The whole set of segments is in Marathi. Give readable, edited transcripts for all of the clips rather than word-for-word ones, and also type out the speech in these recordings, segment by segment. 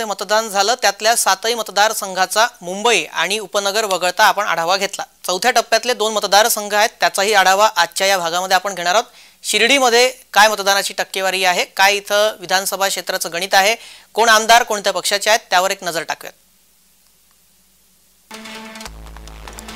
मतदान झालं त्यातल्या 7ही मतदारसंघाचा मुंबई आणि उपनगर वगळता आपण आढावा घेतला। चौथ्या टप्प्यातले 2 मतदारसंघ आहेत त्याचाही आढावा आजच्या या भागामध्ये आपण घेणार आहोत। शिर्डीमध्ये काय मतदानाची टक्केवारी आहे, काय इथं विधानसभा क्षेत्राचं गणित आहे, कोण आमदार कोणत्या पक्षाचे आहेत त्यावर एक नजर टाकूया।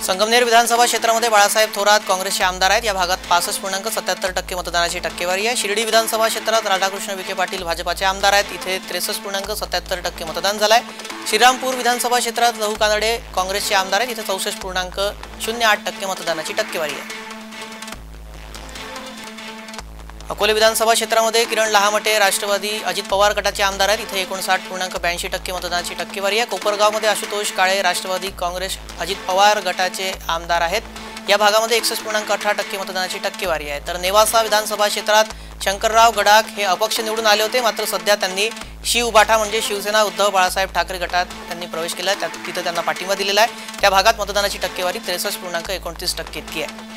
संगमनेर विधानसभा क्षेत्रामध्ये बाळासाहेब थोरात काँग्रेसचे आमदार आहेत। या भागात 65.77% मतदानाची टक्केवारी आहे। शिर्डी विधानसभा क्षेत्रात राधाकृष्ण विखे पाटील भाजपाचे आमदार आहेत। इथे 63.77% मतदान झालंय। श्रीरामपूर विधानसभा क्षेत्रात लहू कानडे काँग्रेसचे आमदार आहेत। इथे 64.08% मतदानाची टक्केवारी आहे। अकोले विधानसभा क्षेत्रामध्ये किरण लहामटे राष्ट्रवादी अजित पवार गटाचे आमदार आहेत। इथे 59.82% मतदानाची टक्केवारी आहे। कोपरगावमध्ये आशुतोष काळे राष्ट्रवादी काँग्रेस अजित पवार गटाचे आमदार आहेत। या भागामध्ये 61.18% मतदानाची टक्केवारी आहे। तर नेवासा विधानसभा क्षेत्रात शंकरराव गडाख हे अपक्ष निवडून आले होते, मात्र सध्या त्यांनी शिव उबाठा म्हणजे शिवसेना उद्धव बाळासाहेब ठाकरे गटात त्यांनी प्रवेश केला आहे, तिथे त्यांना पाठिंबा दिलेला आहे। त्या भागात मतदानाची टक्केवारी 63.29% इतकी आहे।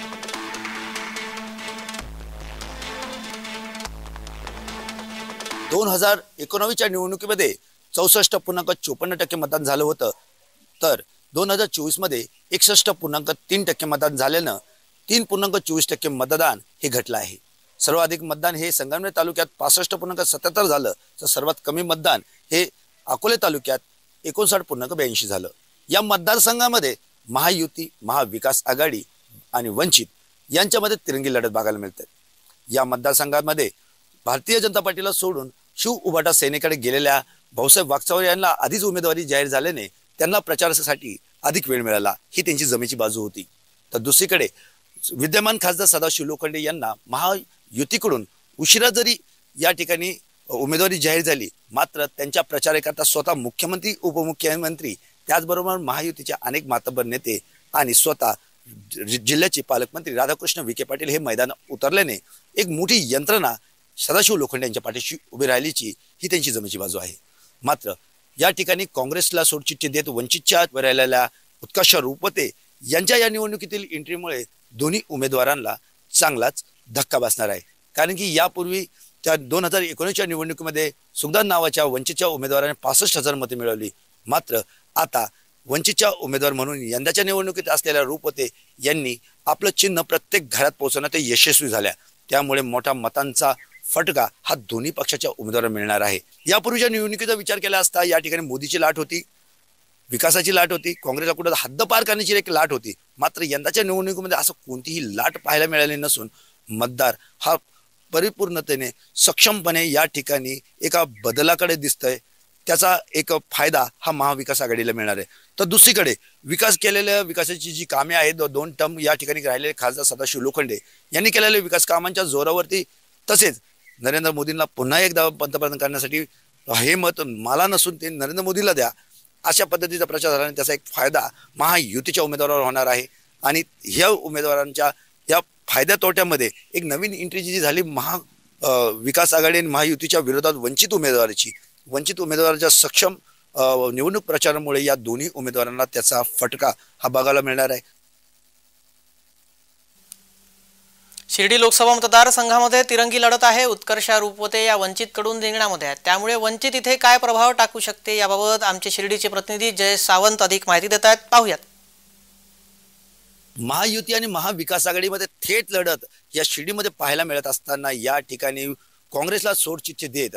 2019च्या निवडणुकीमध्ये 64.54% मतदान झालं होतं, तर 2024 मध्ये 61.3% मतदान झाल्यानं 3.24% मतदान हे घटलं आहे। सर्वाधिक मतदान हे संगमनेर तालुक्यात 65.77 झालं, तर सर्वात कमी मतदान हे अकोले तालुक्यात 59.82 झालं। या मतदारसंघामध्ये महायुती, महाविकास आघाडी आणि वंचित यांच्यामध्ये तिरंगी लढत बघायला मिळते। या मतदारसंघामध्ये भारतीय जनता पार्टीला सोडून शिव उबाटा सेनेकडे गेलेल्या भाऊसाहेब वागचौरे यांना आधीच उमेदवारी जाहीर झाल्याने त्यांना प्रचारासाठी अधिक वेळ मिळाला, ही त्यांची जमेची बाजू होती। तर दुसरीकडे विद्यमान खासदार सदाशिव लोखंडे यांना महायुतीकडून उशिरा जरी या ठिकाणी उमेदवारी जाहीर झाली, मात्र त्यांच्या प्रचाराकरता स्वतः मुख्यमंत्री, उपमुख्यमंत्री, त्याचबरोबर महायुतीचे अनेक मातब्बर नेते आणि स्वतः जिल्ह्याचे पालकमंत्री राधाकृष्ण विखे पाटील हे मैदानात उतरल्याने एक मोठी यंत्रणा सदाशिव लोखंडे यांच्या पाठीशी उभी राहिलीची ही त्यांची जमेची बाजू आहे। मात्र या ठिकाणी काँग्रेसला सोडचिठ्ठी देत वंचितच्या राहिलेल्या उत्कर्ष रुपवते यांच्या या निवडणुकीतील एंट्रीमुळे दोन्ही उमेदवारांना चांगलाच धक्का बसणार आहे। कारण की यापूर्वी त्या 2019च्या निवडणुकीमध्ये सुगदान नावाच्या वंचितच्या उमेदवाराने 65,000 मते मिळवली, मात्र आता वंचितच्या उमेदवार म्हणून यंदाच्या निवडणुकीत असलेल्या रुपवते यांनी आपलं चिन्ह प्रत्येक घरात पोहोचवण्यात यशस्वी झाल्या, त्यामुळे मोठा मतांचा फटका हा दोन्ही पक्षाच्या उमेदवारांना मिळणार आहे। यापूर्वीच्या निवडणुकीचा विचार केला असता या ठिकाणी मोदीची लाट होती, विकासाची लाट होती, काँग्रेसला कुठे हद्दपार करण्याची एक लाट होती, मात्र यंदाच्या निवडणुकीमध्ये असं कोणतीही लाट पाहायला मिळाली नसून मतदार हा परिपूर्णतेने सक्षमपणे या ठिकाणी एका बदलाकडे दिसतोय। त्याचा एक फायदा हा महाविकास आघाडीला मिळणार आहे। तर दुसरीकडे विकास केलेल्या विकासाची जी कामे आहेत, 2 टर्म या ठिकाणी राहिलेले खासदार सदाशिव लोखंडे यांनी केलेल्या विकास कामांच्या जोरावरती, तसेच नरेंद्र मोदींना पुन्हा एकदा पंतप्रधान करण्यासाठी हे मत मला नसून ते नरेंद्र मोदीला द्या, अशा पद्धतीचा प्रचार झाल्याने त्याचा एक फायदा महायुतीच्या उमेदवारावर होणार आहे। आणि ह्या उमेदवारांच्या या फायद्या तोट्यामध्ये एक नवीन एंट्री जी झाली विकास आघाडी आणि महायुतीच्या विरोधात वंचित उमेदवाराच्या सक्षम निवडणूक प्रचारामुळे या दोन्ही उमेदवारांना त्याचा फटका हा बघायला मिळणार आहे। शिर्डी लोकसभा मतदारसंघामध्ये तिरंगी लढत आहे। उत्कर्ष रुपवते या वंचितकडून रिंगणामध्ये आहेत, त्यामुळे वंचित इथे काय प्रभाव टाकू शकते याबाबत आमचे शिर्डीचे प्रतिनिधी जय सावंत अधिक माहिती देत आहेत, पाहूयात। महायुती आणि महाविकास आघाडीमध्ये थेट लढत या शिर्डीमध्ये पाहायला मिळत असताना या ठिकाणी काँग्रेसला सोडचिठ्ठी देत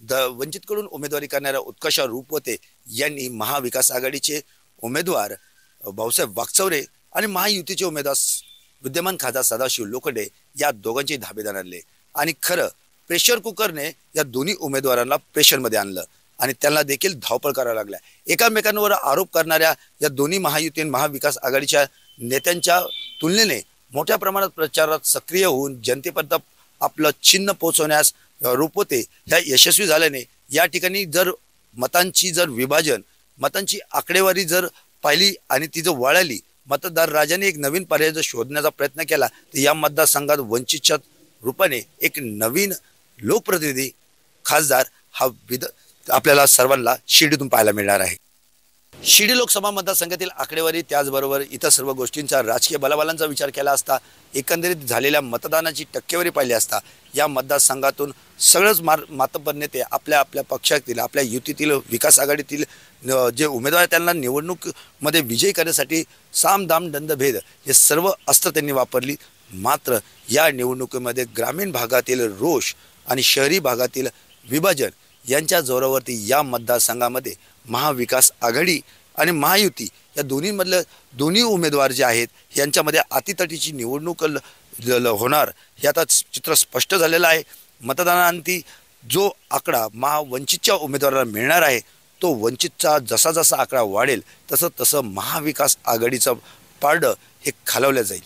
वंचितकडून उमेदवारी करणाऱ्या उत्कर्ष रुपवते यांनी महाविकास आघाडीचे उमेदवार भाऊसाहेब वागचौरे आणि महायुतीचे उमेदवार विद्यमान खासदार सदाशिव लोखंडे या दोघांचे धाबेदार आणले आणि खरं प्रेशर कुकरने या दोन्ही उमेदवारांना प्रेशरमध्ये आणलं आणि त्यांना देखील धावपळ करावं लागल्या। एकामेकांवर आरोप करणाऱ्या या दोन्ही महायुती आणि महाविकास आघाडीच्या नेत्यांच्या तुलनेने मोठ्या प्रमाणात प्रचारात सक्रिय होऊन जनतेपर्यंत आपलं चिन्ह पोहोचवण्यास रुपवते ह्या यशस्वी झाल्याने या ठिकाणी जर मतांची आकडेवारी जर पाहिली आणि ती जर वळाली, मतदार राजाने एक नवीन पर्याय जर शोधण्याचा प्रयत्न केला, तर या मतदारसंघात वंचितच्या रूपाने एक नवीन लोकप्रतिनिधी खासदार हा आपल्याला सर्वांना शिर्डीतून पाहायला मिळणार आहे। शिर्डी लोकसभा मतदारसंघातील आकडेवारी त्याचबरोबर इतर सर्व गोष्टींचा राजकीय बलाबलांचा विचार केला असता एकंदरीत झालेल्या मतदानाची टक्केवारी पाहिली असता या मतदारसंघातून सगळेच मातब्बर नेते आपल्या आपल्या पक्षातील आपल्या युतीतील विकास आघाडीतील जे उमेदवार आहेत त्यांना निवडणूकमध्ये विजयी करण्यासाठी साम दाम दंडभेद हे सर्व अस्त्र त्यांनी वापरली। मात्र या निवडणुकीमध्ये ग्रामीण भागातील रोष आणि शहरी भागातील विभाजन यांच्या जोरावरती या मतदारसंघामध्ये महाविकास आघाडी आणि महायुती या दोन्ही उमेदवार जे आहेत यांच्यामध्ये अटीतटीची निवडणूक होणार हे आता चित्र स्पष्ट झालेलं आहे। मतदानांती जो आकडा महावंचितच्या उमेदवाराला मिळणार आहे तो वंचितचा जसा जसा आकडा वाढेल तसं तसं महाविकास आघाडीचं पारडं हे खालवलं जाईल।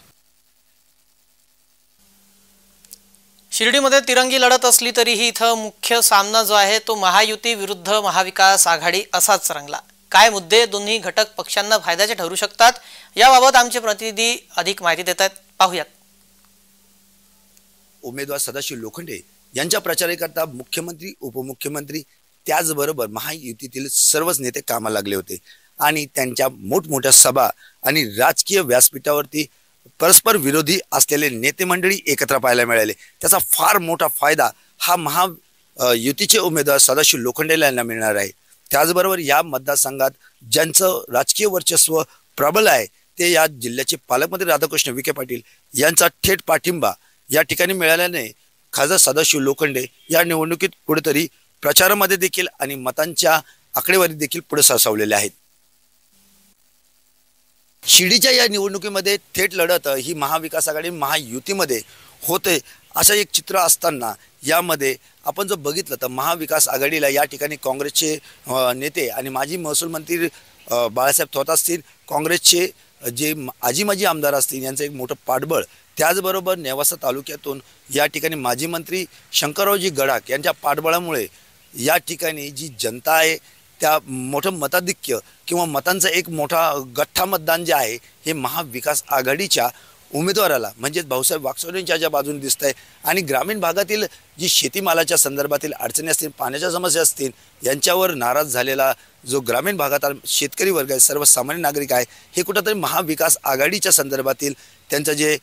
शिर्डीमध्ये तिरंगी लढत असली तरीही इथं मुख्य सामना जो आहे तो महायुती विरुद्ध महाविकास आघाडी असाच रंगला। काय मुद्दे दोन्ही घटक पक्षांना फायद्याचे ठरू शकतात याबाबत आमचे प्रतिनिधी अधिक माहिती देत आहेत, पाहूयात। उमेदवार सदाशिव लोखंडे यांच्या प्रचाराकरता मुख्यमंत्री उपमुख्यमंत्री त्याचबरोबर महायुतीतील सर्वच नेते कामाला लागले होते आणि त्यांच्या मोठमोठ्या सभा आणि राजकीय व्यासपीठावरती परस्पर विरोधी असलेले नेते मंडळी एकत्र पाहायला मिळाले। त्याचा फार मोठा फायदा हा महायुतीचे उमेदवार सदाशिव लोखंडे यांना मिळणार आहे। त्याचबरोबर या मतदारसंघात ज्यांचं राजकीय वर्चस्व प्रबल आहे ते या जिल्ह्याचे पालकमंत्री राधाकृष्ण विखे पाटील यांचा थेट पाठिंबा या ठिकाणी मिळाल्याने खासदार सदाशिव लोखंडे या निवडणुकीत कुठेतरी प्रचारामध्ये देखील आणि मतांच्या आकडेवारी देखील पुढे सरसावलेले आहेत। शिर्डीच्या या निवडणुकीमध्ये थेट लढत ही महाविकास आघाडी महायुतीमध्ये होते असं एक चित्र असताना यामध्ये आपण जर बघितलं तर महाविकास आघाडीला या ठिकाणी काँग्रेसचे नेते आणि माजी महसूल मंत्री बाळासाहेब थोरात असतील, काँग्रेसचे जे माजी आमदार असतील यांचं एक मोठं पाठबळ, त्याचबरोबर नेवासा तालुक्यातून या ठिकाणी माजी मंत्री शंकररावजी गडाख यांच्या पाठबळामुळे या ठिकाणी जी जनता आहे त्या मोठं मताधिक्य किंवा मतांचा एक मोठा गठ्ठा मतदान जे आहे हे महाविकास आघाडीच्या उमेदवाराला म्हणजेच भाऊसाहेब वागचौरेंच्या ज्या बाजूने दिसत आहे। आणि ग्रामीण भागातील जी शेतीमालाच्या संदर्भातील अडचणी असतील, पाण्याच्या समस्या असतील, यांच्यावर नाराज झालेला जो ग्रामीण भागातील शेतकरी वर्ग आहे, सर्वसामान्य नागरिक आहे, हे कुठंतरी महाविकास आघाडीच्या संदर्भातील त्यांचं जे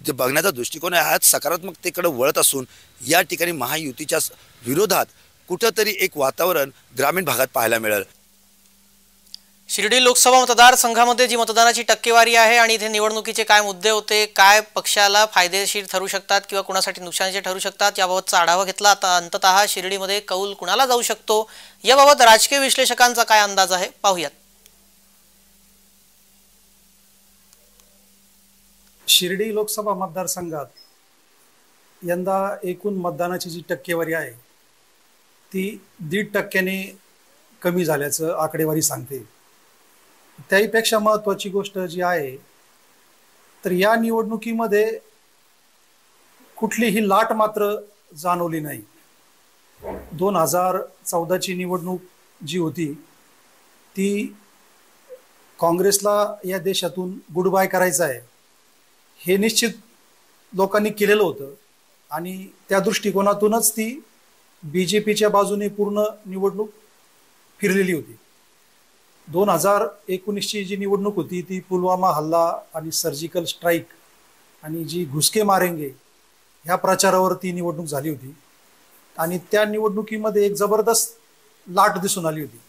बघण्याचा दृष्टिकोन आहे हा सकारात्मकतेकडे वळत असून या ठिकाणी महायुतीच्या विरोधात कुठंतरी एक वातावरण ग्रामीण भागात पाहायला मिळेल। शिर्डी लोकसभा मतदारसंघामध्ये जी मतदानाची टक्केवारी आहे आणि इथे निवडणुकीचे काय मुद्दे होते, काय पक्षाला फायदेशीर ठरू शकतात किंवा कुणासाठी नुकसानीचे ठरू शकतात याबाबतचा आढावा घेतला। आता अंततः शिर्डीमध्ये कौल कुणाला जाऊ शकतो याबाबत राजकीय विश्लेषकांचा काय अंदाज आहे, पाहूयात। शिर्डी लोकसभा मतदारसंघात यंदा एकूण मतदानाची जी टक्केवारी आहे ती 1.5% कमी झाल्याचं आकडेवारी सांगते। त्याहीपेक्षा महत्त्वाची गोष्ट जी आहे तर या निवडणुकीमध्ये कुठलीही लाट मात्र जाणवली नाही। 2014ची निवडणूक जी होती ती काँग्रेसला या देशातून गुड बाय करायचं आहे हे निश्चित लोकांनी केलेलं होतं आणि त्या दृष्टिकोनातूनच ती बीजेपीच्या बाजूने पूर्ण निवडणूक फिरलेली होती। 2019ची जी निवडणूक होती ती पुलवामा हल्ला आणि सर्जिकल स्ट्राईक आणि जी घुसके मारेंगे ह्या प्रचारावर ती निवडणूक झाली होती आणि त्या निवडणुकीमध्ये एक जबरदस्त लाट दिसून आली होती।